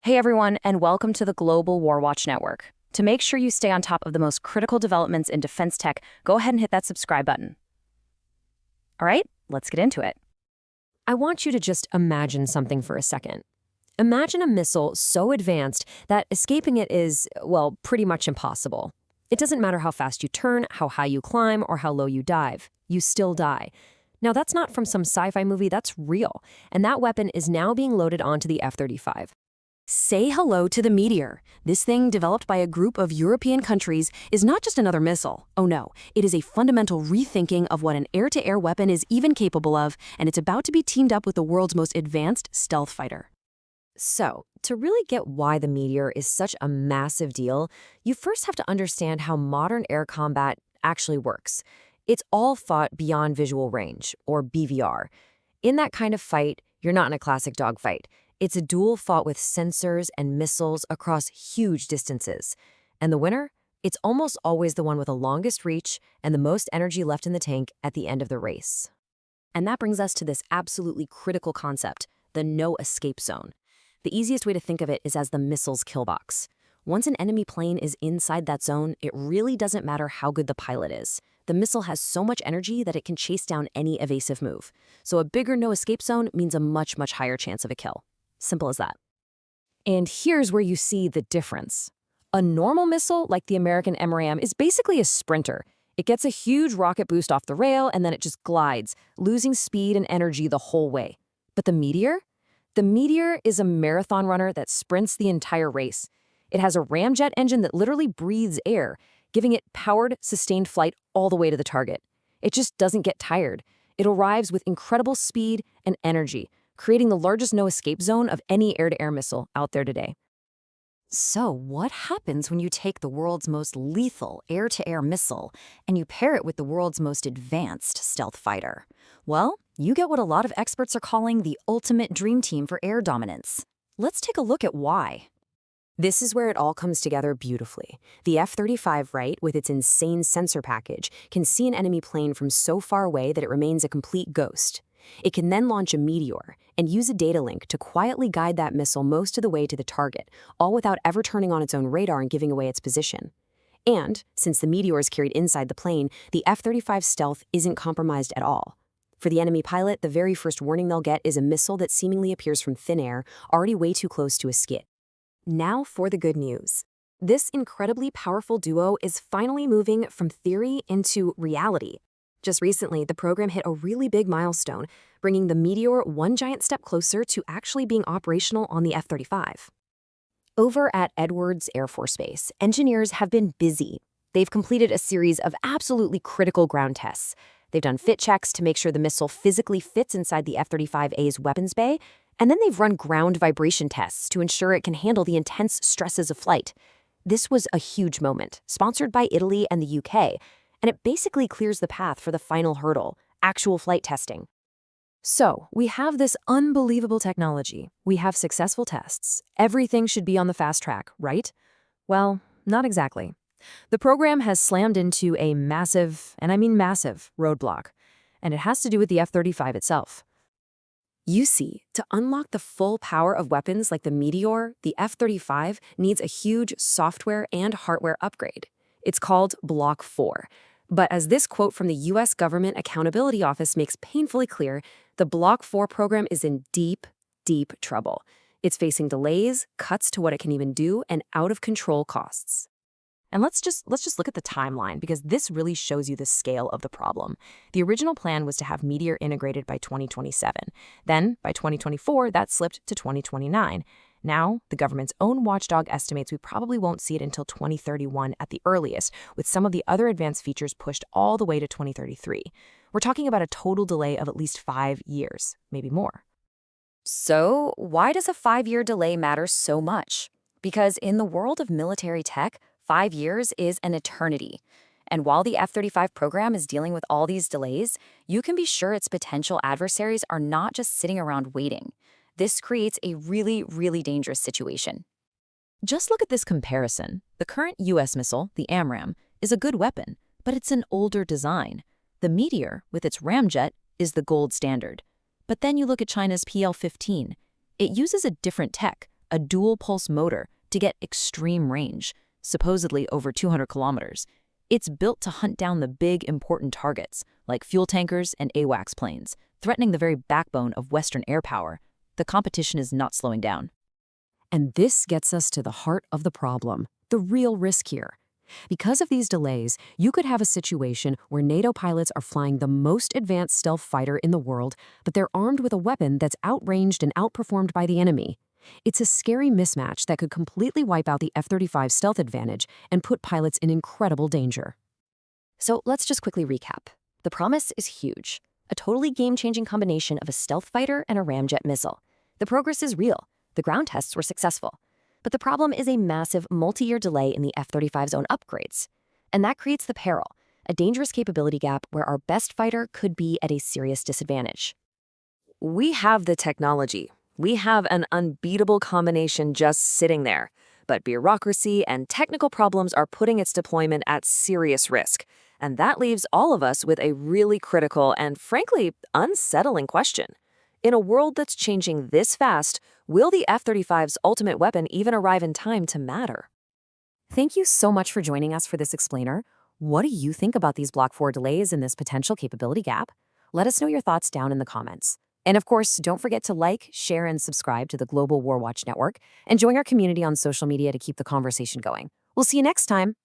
Hey everyone, and welcome to the Global WarWatch Network. To make sure you stay on top of the most critical developments in defense tech, go ahead and hit that subscribe button. All right, let's get into it. I want you to just imagine something for a second. Imagine a missile so advanced that escaping it is, well, pretty much impossible. It doesn't matter how fast you turn, how high you climb, or how low you dive. You still die. Now, that's not from some sci-fi movie, that's real. And that weapon is now being loaded onto the F-35. Say hello to the Meteor. This thing, developed by a group of European countries, is not just another missile. Oh no, it is a fundamental rethinking of what an air-to-air weapon is even capable of, and it's about to be teamed up with the world's most advanced stealth fighter. So, to really get why the Meteor is such a massive deal, you first have to understand how modern air combat actually works. It's all fought beyond visual range, or BVR. In that kind of fight, you're not in a classic dogfight. It's a duel fought with sensors and missiles across huge distances. And the winner? It's almost always the one with the longest reach and the most energy left in the tank at the end of the race. And that brings us to this absolutely critical concept, the no-escape zone. The easiest way to think of it is as the missile's kill box. Once an enemy plane is inside that zone, it really doesn't matter how good the pilot is. The missile has so much energy that it can chase down any evasive move. So a bigger no-escape zone means a much, much higher chance of a kill. Simple as that. And here's where you see the difference. A normal missile, like the American AMRAAM, is basically a sprinter. It gets a huge rocket boost off the rail, and then it just glides, losing speed and energy the whole way. But the Meteor? The Meteor is a marathon runner that sprints the entire race. It has a Ramjet engine that literally breathes air, giving it powered, sustained flight all the way to the target. It just doesn't get tired. It arrives with incredible speed and energy, creating the largest no-escape zone of any air-to-air missile out there today. So what happens when you take the world's most lethal air-to-air missile and you pair it with the world's most advanced stealth fighter? Well, you get what a lot of experts are calling the ultimate dream team for air dominance. Let's take a look at why. This is where it all comes together beautifully. The F-35, right, with its insane sensor package, can see an enemy plane from so far away that it remains a complete ghost. It can then launch a Meteor and use a data link to quietly guide that missile most of the way to the target, all without ever turning on its own radar and giving away its position. And, since the Meteor is carried inside the plane, the F-35's stealth isn't compromised at all. For the enemy pilot, the very first warning they'll get is a missile that seemingly appears from thin air, already way too close to a skid. Now for the good news. This incredibly powerful duo is finally moving from theory into reality. Just recently, the program hit a really big milestone, bringing the Meteor one giant step closer to actually being operational on the F-35. Over at Edwards Air Force Base, engineers have been busy. They've completed a series of absolutely critical ground tests. They've done fit checks to make sure the missile physically fits inside the F-35A's weapons bay, and then they've run ground vibration tests to ensure it can handle the intense stresses of flight. This was a huge moment, sponsored by Italy and the UK, and it basically clears the path for the final hurdle, actual flight testing. So, we have this unbelievable technology. We have successful tests. Everything should be on the fast track, right? Well, not exactly. The program has slammed into a massive, and I mean massive, roadblock, and it has to do with the F-35 itself. You see, to unlock the full power of weapons like the Meteor, the F-35 needs a huge software and hardware upgrade. It's called Block 4. But as this quote from the U.S. Government Accountability Office makes painfully clear, the Block 4 program is in deep, deep trouble. It's facing delays, cuts to what it can even do, and out-of-control costs. And let's just look at the timeline, because this really shows you the scale of the problem. The original plan was to have Meteor integrated by 2027. Then, by 2024, that slipped to 2029. Now, the government's own watchdog estimates we probably won't see it until 2031 at the earliest, with some of the other advanced features pushed all the way to 2033. We're talking about a total delay of at least 5 years, maybe more. So, why does a 5-year delay matter so much? Because in the world of military tech, 5 years is an eternity. And while the F-35 program is dealing with all these delays, you can be sure its potential adversaries are not just sitting around waiting. This creates a really, really dangerous situation. Just look at this comparison. The current U.S. missile, the AMRAAM, is a good weapon, but it's an older design. The Meteor, with its Ramjet, is the gold standard. But then you look at China's PL-15. It uses a different tech, a dual-pulse motor to get extreme range, supposedly over 200 kilometers. It's built to hunt down the big, important targets, like fuel tankers and AWACS planes, threatening the very backbone of Western air power. The competition is not slowing down. And this gets us to the heart of the problem, the real risk here. Because of these delays, you could have a situation where NATO pilots are flying the most advanced stealth fighter in the world, but they're armed with a weapon that's outranged and outperformed by the enemy. It's a scary mismatch that could completely wipe out the F-35 stealth advantage and put pilots in incredible danger. So let's just quickly recap. The promise is huge. A totally game-changing combination of a stealth fighter and a ramjet missile. The progress is real. The ground tests were successful. But the problem is a massive multi-year delay in the F-35's own upgrades. And that creates the peril, a dangerous capability gap where our best fighter could be at a serious disadvantage. We have the technology. We have an unbeatable combination just sitting there. But bureaucracy and technical problems are putting its deployment at serious risk. And that leaves all of us with a really critical and, frankly, unsettling question. In a world that's changing this fast, will the F-35's ultimate weapon even arrive in time to matter? Thank you so much for joining us for this explainer. What do you think about these Block 4 delays and this potential capability gap? Let us know your thoughts down in the comments. And of course, don't forget to like, share, and subscribe to the Global WarWatch Network, and join our community on social media to keep the conversation going. We'll see you next time.